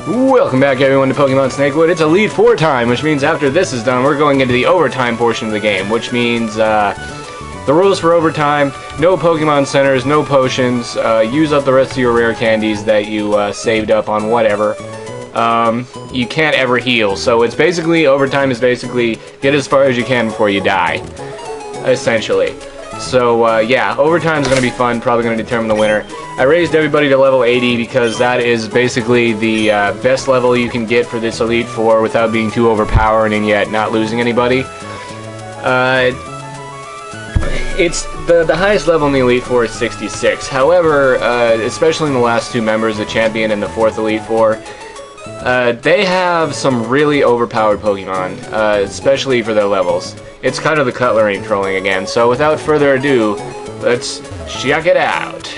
Welcome back everyone to Pokemon Snakewood. It's Elite Four time, which means after this is done, we're going into the overtime portion of the game, which means the rules for overtime: no Pokemon centers, no potions, use up the rest of your rare candies that you saved up on whatever. You can't ever heal, so it's basically, overtime is basically get as far as you can before you die, essentially. So yeah, overtime is going to be fun, probably going to determine the winner. I raised everybody to level 80 because that is basically the best level you can get for this Elite Four without being too overpowering and yet not losing anybody. It's the highest level in the Elite Four is 66. However, especially in the last two members, the Champion and the 4th Elite Four, they have some really overpowered Pokemon, especially for their levels. It's kind of the cutlery trolling again, so without further ado, let's check it out.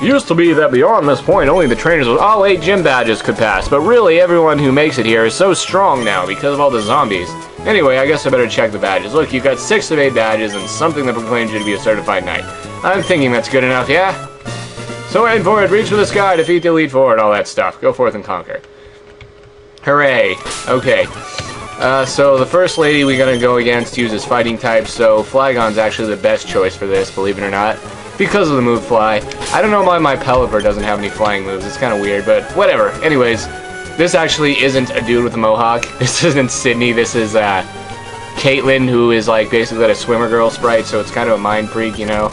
It used to be that beyond this point, only the trainers with all 8 gym badges could pass, but really everyone who makes it here is so strong now because of all the zombies. Anyway, I guess I better check the badges. Look, you've got 6 of 8 badges and something that proclaims you to be a certified knight. I'm thinking that's good enough, yeah? So aim for it, reach for the sky, defeat the Elite Four, and all that stuff. Go forth and conquer. Hooray. Okay. So the first lady we're going to go against uses fighting type, so Flygon's actually the best choice for this, believe it or not, because of the move Fly. I don't know why my Pelipper doesn't have any flying moves, it's kind of weird, but whatever. Anyways, this actually isn't a dude with a mohawk. This isn't Sydney, this is Caitlin, who is like basically a swimmer girl sprite, so it's kind of a mind freak, you know.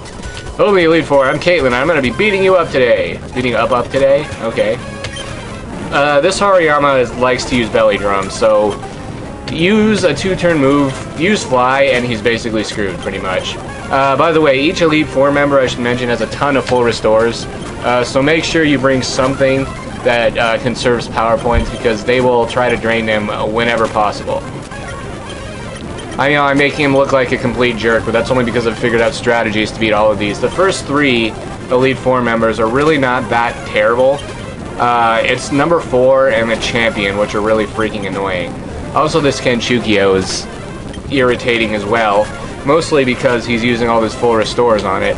Hello, the Elite Four, I'm Caitlin, I'm going to be beating you up today. Beating up today? Okay. This Hariyama likes to use belly drum, so use a 2-turn move, use Fly, and he's basically screwed, pretty much. By the way, each Elite Four member, I should mention, has a ton of full restores, so make sure you bring something that conserves power points, because they will try to drain them whenever possible. I know I'm making him look like a complete jerk, but that's only because I've figured out strategies to beat all of these. The first 3 Elite Four members are really not that terrible. It's number 4 and the Champion, which are really freaking annoying. Also, this Kenchukio is irritating as well, mostly because he's using all his full restores on it,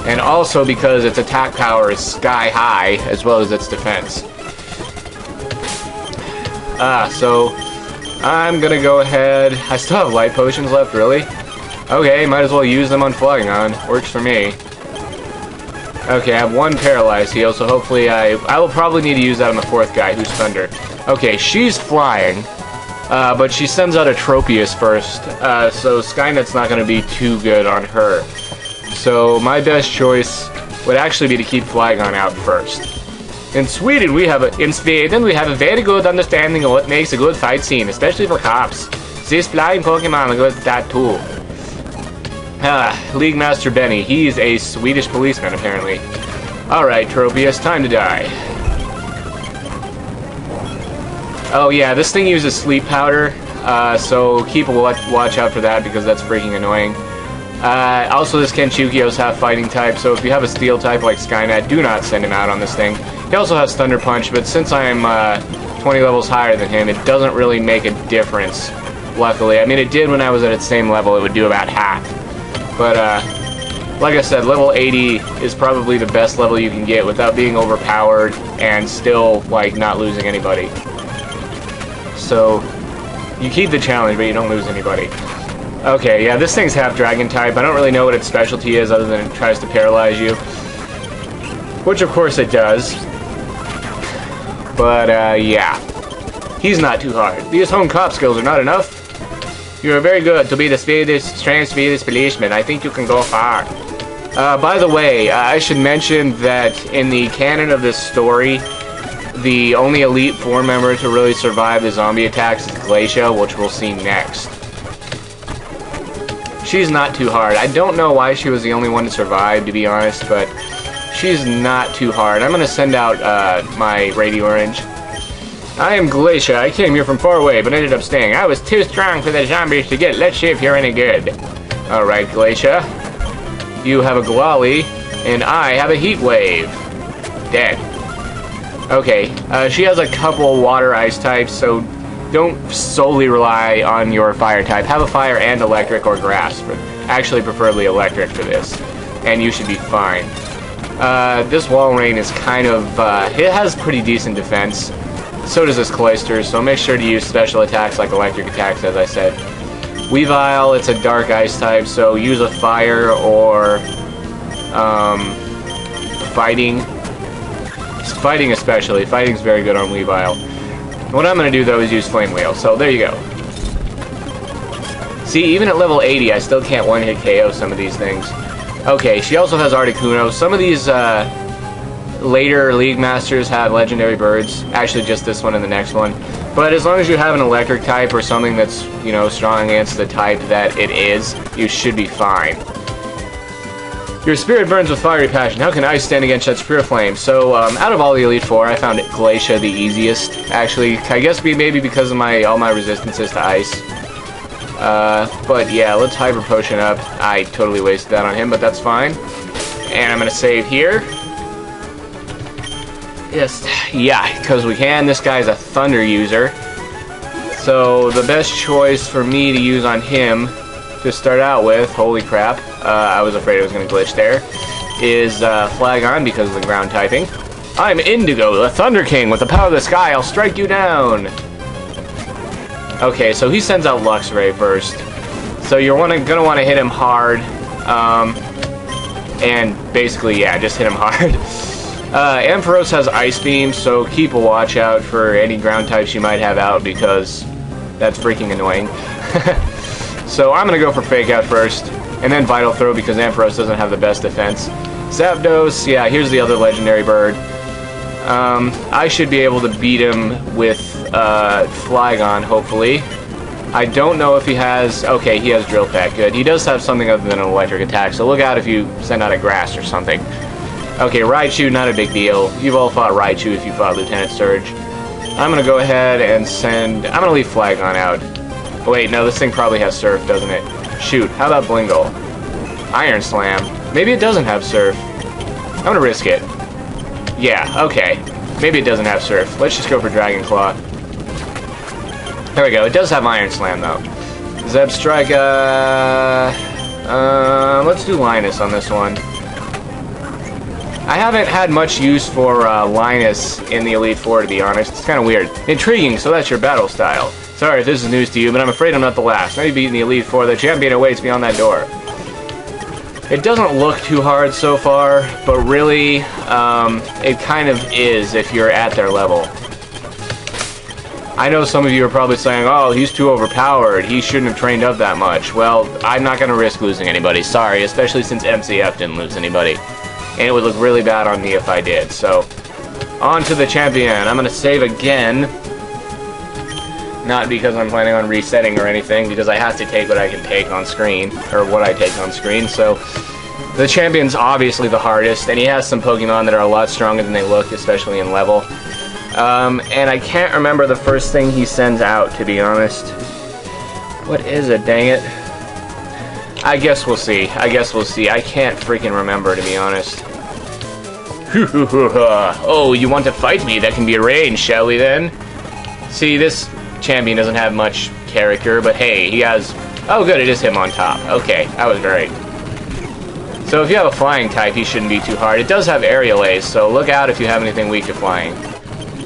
and also because its attack power is sky high, as well as its defense. So I'm gonna go ahead. I still have light potions left, really? Okay, might as well use them on Flygon. Works for me. Okay, I have 1 paralyzed heal, so hopefully I will probably need to use that on the 4th guy, who's Thunder. Okay, she's flying, but she sends out a Tropius first, so Skynet's not going to be too good on her. So my best choice would actually be to keep Flygon out first. In Sweden, we have a very good understanding of what makes a good fight scene, especially for cops. This flying Pokemon are good at that too. League Master Benny. He's a Swedish policeman, apparently. Alright, Tropius, time to die. Oh yeah, this thing uses sleep powder, so keep a watch out for that, because that's freaking annoying. Also, this Kenchukio's half fighting type, so if you have a steel type like Skynet, do not send him out on this thing. He also has Thunder Punch, but since I'm 20 levels higher than him, it doesn't really make a difference, luckily. I mean, it did when I was at its same level, it would do about half. But, like I said, level 80 is probably the best level you can get without being overpowered and still, like, not losing anybody. So, you keep the challenge, but you don't lose anybody. Okay, yeah, this thing's half Dragon type. I don't really know what its specialty is other than it tries to paralyze you. Which, of course, it does. But, yeah. He's not too hard. These home cop skills are not enough. You are very good to be the strange Swedish policeman. I think you can go far. By the way, I should mention that in the canon of this story, the only Elite Four member to really survive the zombie attacks is Glacia, which we'll see next. She's not too hard. I don't know why she was the only one to survive, to be honest, but she's not too hard. I'm going to send out my Radio Orange. I am Glacia. I came here from far away, but ended up staying. I was too strong for the zombies to get. Let's see if you're any good. Alright, Glacia. You have a Glally, and I have a Heat Wave. Dead. Okay, she has a couple water-ice types, so don't solely rely on your fire type. Have a fire and electric or grass. Actually, preferably electric for this. And you should be fine. This wall rain is kind of, it has pretty decent defense. So does this cloister, so make sure to use special attacks like electric attacks, as I said. Weavile, it's a dark ice type, so use a fire or, fighting. Fighting especially. Fighting's very good on Weavile. What I'm going to do, though, is use Flame Wheel, so there you go. See, even at level 80, I still can't one-hit KO some of these things. Okay, she also has Articuno. Some of these, later League Masters have legendary birds. Actually, just this one and the next one. But as long as you have an electric type or something that's, you know, strong against the type that it is, you should be fine. Your spirit burns with fiery passion. How can ice stand against such pure flame? So, out of all the Elite Four, I found Glacia the easiest. Actually, I guess maybe because of all my resistances to ice. But yeah, let's Hyper Potion up. I totally wasted that on him, but that's fine. And I'm gonna save here. Yes, yeah, because we can. This guy's a Thunder user. So the best choice for me to use on him to start out with, holy crap, I was afraid it was going to glitch there, is Flagon because of the ground typing. I'm Indigo, the Thunder King. With the power of the sky, I'll strike you down. Okay, so he sends out Luxray first. So you're going to want to hit him hard. And basically, yeah, just hit him hard. Ampharos has Ice Beam, so keep a watch out for any ground types you might have out, because that's freaking annoying. So I'm going to go for Fake Out first, and then Vital Throw because Ampharos doesn't have the best defense. Zapdos, yeah, here's the other legendary bird. I should be able to beat him with Flygon, hopefully. I don't know if he has... Okay, he has Drill Peck, good. He does have something other than an electric attack, so look out if you send out a Grass or something. Okay, Raichu, not a big deal. You've all fought Raichu if you fought Lieutenant Surge. I'm going to go ahead and send... I'm going to leave Flagon out. Wait, no, this thing probably has Surf, doesn't it? Shoot, how about Blingle? Iron Slam. Maybe it doesn't have Surf. I'm going to risk it. Yeah, okay. Maybe it doesn't have Surf. Let's just go for Dragon Claw. There we go. It does have Iron Slam, though. Zebstrika... let's do Linus on this one. I haven't had much use for Linus in the Elite Four, to be honest. It's kind of weird. Intriguing, so that's your battle style. Sorry if this is news to you, but I'm afraid I'm not the last. Now you've beaten the Elite Four. The champion awaits beyond that door. It doesn't look too hard so far, but really, it kind of is if you're at their level. I know some of you are probably saying, oh, he's too overpowered. He shouldn't have trained up that much. Well, I'm not going to risk losing anybody. Sorry, especially since MCF didn't lose anybody. And it would look really bad on me if I did. So, on to the champion. I'm going to save again. Not because I'm planning on resetting or anything, because I have to take what I can take on screen, or what I take on screen. So, the champion's obviously the hardest, and he has some Pokemon that are a lot stronger than they look, especially in level. And I can't remember the first thing he sends out, to be honest. What is it, dang it? I guess we'll see. I can't freaking remember, to be honest. Oh, you want to fight me? That can be arranged, shall we then? See, this champion doesn't have much character, but hey, he has... Oh, good, it is him on top. Okay, that was great. So if you have a flying type, he shouldn't be too hard. It does have Aerial Ace, so look out if you have anything weak to flying.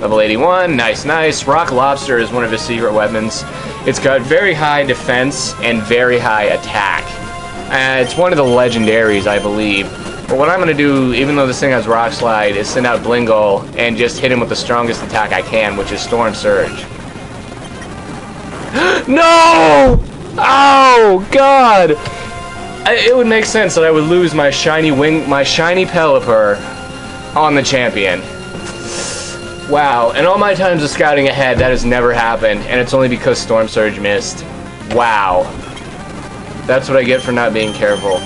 Level 81, nice, nice. Rock Lobster is one of his secret weapons. It's got very high defense and very high attack. It's one of the legendaries, I believe. But what I'm going to do, even though this thing has Rock Slide, is send out Blingle and just hit him with the strongest attack I can, which is Storm Surge. No! Oh, God! It would make sense that I would lose my shiny Pelipper on the champion. Wow, in all my times of scouting ahead, that has never happened, and it's only because Storm Surge missed. Wow. That's what I get for not being careful.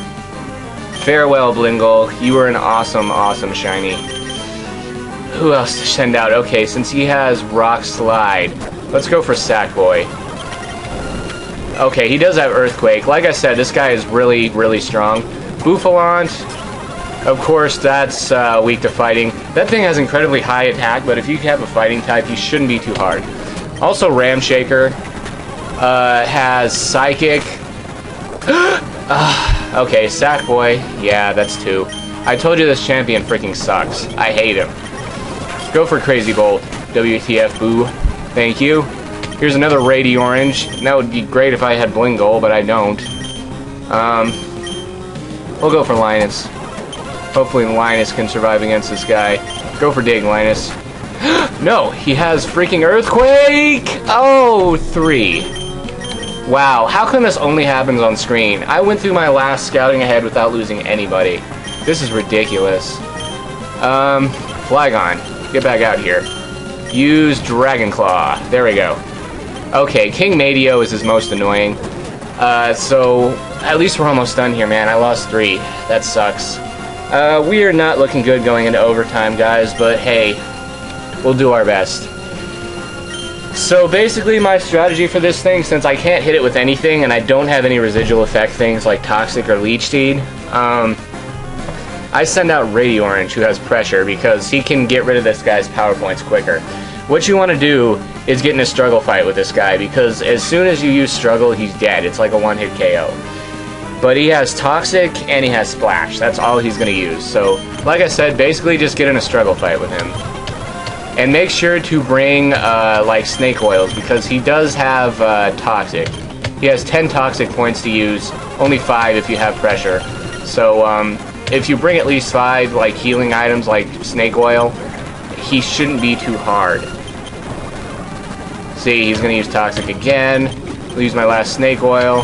Farewell, Blingle. You were an awesome, awesome shiny. Who else to send out? Okay, since he has Rock Slide, let's go for Sackboy. Okay, he does have Earthquake. Like I said, this guy is really, really strong. Bouffalant, of course, that's weak to fighting. That thing has incredibly high attack, but if you have a fighting type, he shouldn't be too hard. Also, Ramshaker has Psychic. Okay, Sackboy. Yeah, that's 2. I told you this champion freaking sucks. I hate him. Go for Crazy Bolt. WTF, boo. Thank you. Here's another Rady Orange. That would be great if I had Bling Goal, but I don't. We'll go for Linus. Hopefully Linus can survive against this guy. Go for Dig, Linus. No, he has freaking Earthquake! Oh, 3. Wow, how come this only happens on screen? I went through my last scouting ahead without losing anybody. This is ridiculous. Flygon, get back out here. Use Dragon Claw. There we go. Okay, King Madio is his most annoying. So, at least we're almost done here, man. I lost 3. That sucks. We are not looking good going into overtime, guys, but hey, we'll do our best. So basically my strategy for this thing, since I can't hit it with anything and I don't have any residual effect things like Toxic or Leech Seed, I send out Rady Orange, who has pressure, because he can get rid of this guy's power points quicker. What you want to do is get in a struggle fight with this guy, because as soon as you use struggle, he's dead. It's like a one-hit KO. But he has Toxic and he has Splash. That's all he's going to use. So, like I said, basically just get in a struggle fight with him. And make sure to bring, like, Snake Oils, because he does have Toxic. He has 10 Toxic points to use, only 5 if you have pressure. So, if you bring at least 5, like, healing items like Snake Oil, he shouldn't be too hard. See, he's going to use Toxic again. I'll use my last Snake Oil.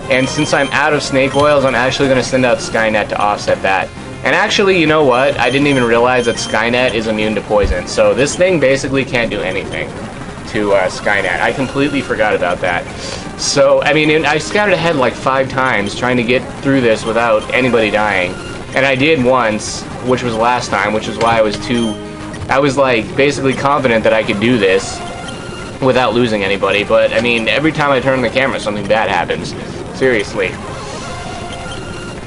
And since I'm out of Snake Oils, I'm actually going to send out Skynet to offset that. And actually, you know what? I didn't even realize that Skynet is immune to poison. So this thing basically can't do anything to Skynet. I completely forgot about that. So, I mean, I scouted ahead like 5 times trying to get through this without anybody dying. And I did once, which was last time, which is why I was like basically confident that I could do this without losing anybody. But, I mean, every time I turn the camera, something bad happens. Seriously.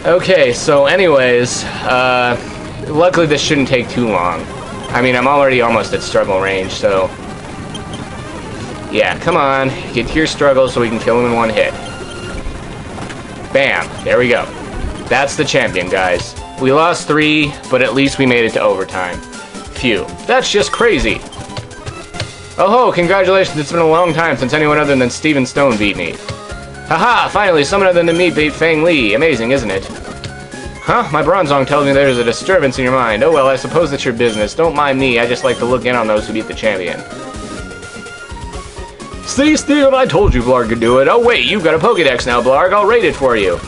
Okay, so anyways, luckily this shouldn't take too long. I mean, I'm already almost at struggle range, so... yeah, come on, get to your struggle so we can kill him in one hit. Bam, there we go. That's the champion, guys. We lost 3, but at least we made it to overtime. Phew, that's just crazy. Oh ho, congratulations, it's been a long time since anyone other than Steven Stone beat me. Haha, finally, someone other than me beat Fang Li. Amazing, isn't it? Huh? My Bronzong tells me there's a disturbance in your mind. Oh well, I suppose that's your business. Don't mind me, I just like to look in on those who beat the champion. See, Steven, I told you Blarg could do it. Oh wait, you've got a Pokédex now, Blarg. I'll rate it for you.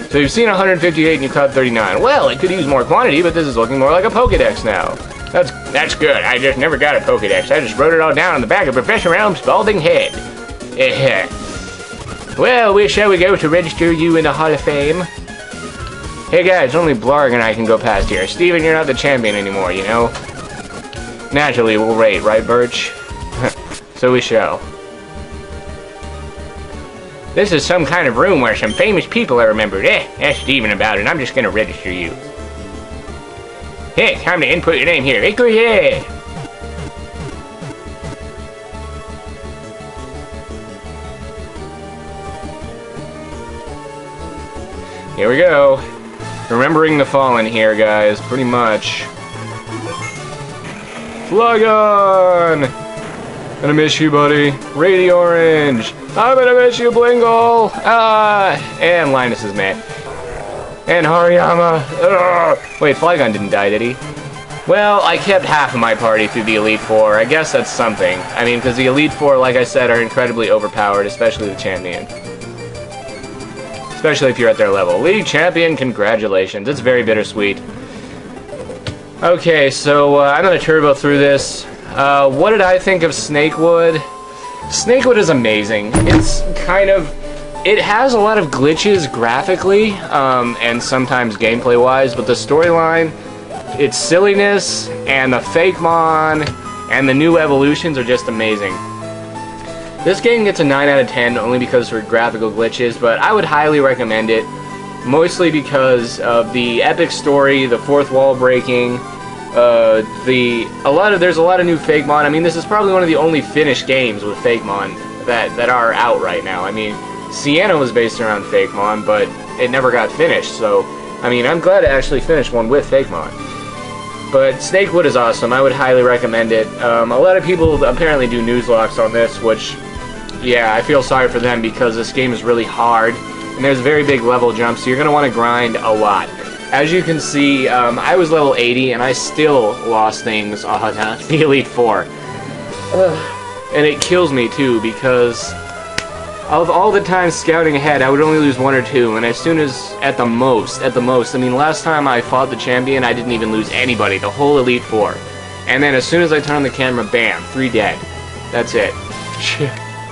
So you've seen 158 and you caught 39. Well, it could use more quantity, but this is looking more like a Pokédex now. That's good. I just never got a Pokédex. I just wrote it all down on the back of Professor Elm's balding head. Well, shall we go to register you in the Hall of Fame? Hey guys, only Blarg and I can go past here. Steven, you're not the champion anymore, you know? Naturally, we'll rate, right, Birch? So we shall. This is some kind of room where some famous people are remembered. Ask Steven about it. I'm just gonna register you. Hey, time to input your name here. Here we go. Remembering the Fallen here, guys. Pretty much. Flygon! Gonna miss you, buddy. Rady Orange! I'm gonna miss you, Blingle! And Linus is mad. And Hariyama. Wait, Flygon didn't die, did he? Well, I kept half of my party through the Elite Four. I guess that's something. I mean, because the Elite Four, like I said, are incredibly overpowered, especially the champion. Especially if you're at their level. League champion, congratulations. It's very bittersweet. Okay, so I'm going to turbo through this. What did I think of Snakewood? Snakewood is amazing. It's kind of... it has a lot of glitches graphically, and sometimes gameplay-wise, but the storyline, its silliness, and the Fakemon, and the new evolutions are just amazing. This game gets a 9 out of 10 only because of graphical glitches, but I would highly recommend it, mostly because of the epic story, the fourth wall breaking, there's a lot of new Fakemon. I mean, this is probably one of the only finished games with Fakemon that are out right now. I mean, Sienna was based around Fakemon, but it never got finished, so I mean, I'm glad I actually finished one with Fakemon. But Snakewood is awesome. I would highly recommend it. A lot of people apparently do Nuzlocks on this, which, yeah, I feel sorry for them because this game is really hard. And there's very big level jumps, so you're going to want to grind a lot. As you can see, I was level 80, and I still lost things on the Elite Four. And it kills me, too, because of all the time scouting ahead, I would only lose 1 or 2, and as soon as, at the most, I mean, last time I fought the champion, I didn't even lose anybody, the whole Elite Four. And then as soon as I turn on the camera, bam, 3 dead. That's it.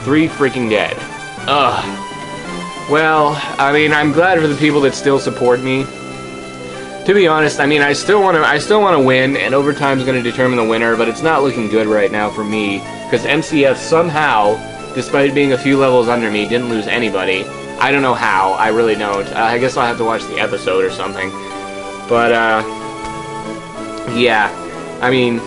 3 freaking dead. Ugh. Well, I mean, I'm glad for the people that still support me. To be honest, I mean, I still want to win, and overtime is going to determine the winner, but it's not looking good right now for me, because MCF somehow, despite being a few levels under me, didn't lose anybody. I don't know how. I really don't. I guess I'll have to watch the episode or something. But, yeah. I mean,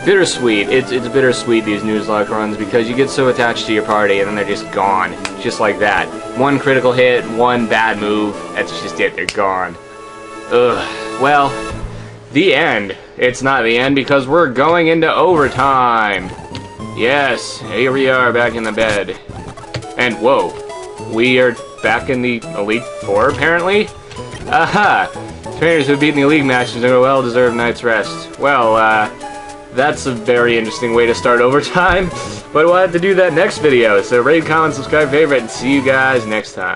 bittersweet. It's bittersweet, these Nuzlocke runs, because you get so attached to your party, and then they're just gone. Just like that. 1 critical hit, 1 bad move, that's just it. They're gone. Ugh. Well, the end. It's not the end, because we're going into overtime. Yes, here we are back in the bed. And whoa, we are back in the Elite Four, apparently? Aha! Trainers who have beaten the league matches enjoy a well-deserved night's rest. Well, that's a very interesting way to start overtime, but we'll have to do that next video. So rate, comment, subscribe, favorite, and see you guys next time.